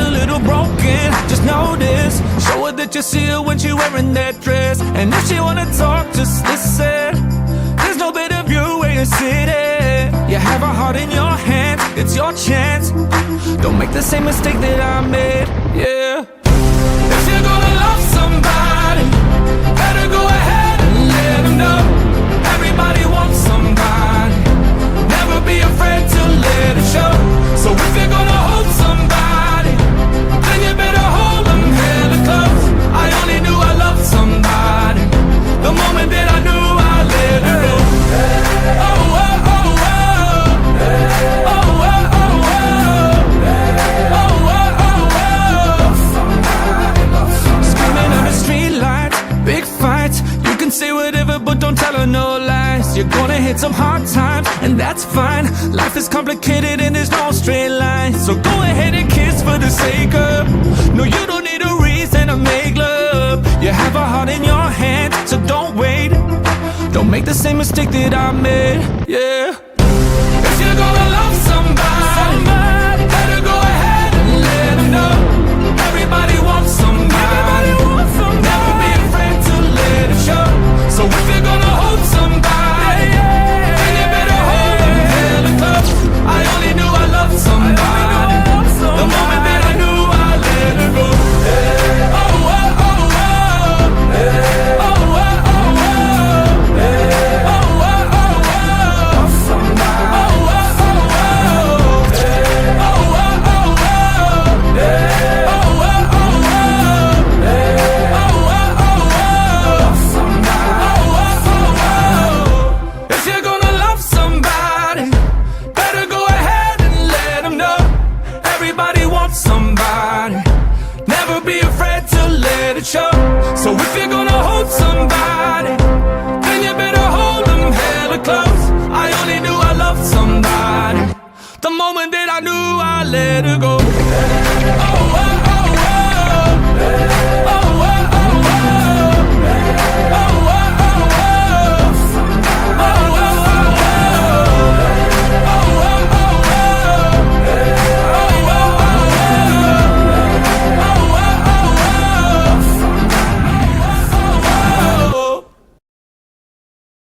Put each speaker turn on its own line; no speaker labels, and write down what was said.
a little broken, just notice. Show her that you see her when she wearing that dress. And if she wanna talk, just listen. There's no better view where you're sitting. You have a heart in your hand, it's your chance. Don't make the same mistake that I made, yeah. If you're gonna love somebody, better go ahead and let them know. Everybody wants somebody, never be afraid to let it show. So if you're gonna hold somebody, then you better hold them hella close. I only knew I loved somebody the moment that I knew I let her go. Oh, oh, oh, oh. Oh, oh, oh, oh. Oh, oh, oh, oh. Screaming under street lights, big fights. You can say whatever, but don't tell her no lies. You're gonna hit some hard times, and that's fine. Life is complicated and there's no straight line. So go ahead and kiss for the sake of. No, you don't need a reason to make love. You have a heart in your hand, so don't wait. Don't make the same mistake that I made, yeah. If you're gonna love somebody, better go ahead and let them know. Everybody wants somebody, never be afraid to let it show. So if you're gonna hold somebody, then you better hold them hella close. I only knew I loved somebody the moment that I knew I let her go. Oh, oh, oh, oh. Oh, oh, oh, oh. Oh, oh, oh, oh. Somebody. Oh, oh, oh, oh. Oh, oh, oh, oh. Oh, oh, oh, oh. Oh, oh, oh. Somebody. Oh, oh, oh. If you're gonna love somebody, better go ahead and let them know. Everybody wants somebody, never be afraid to let it show. So if you're gonna hold somebody, then you better hold them hella close. I only knew I loved somebody the moment that I knew I let her go.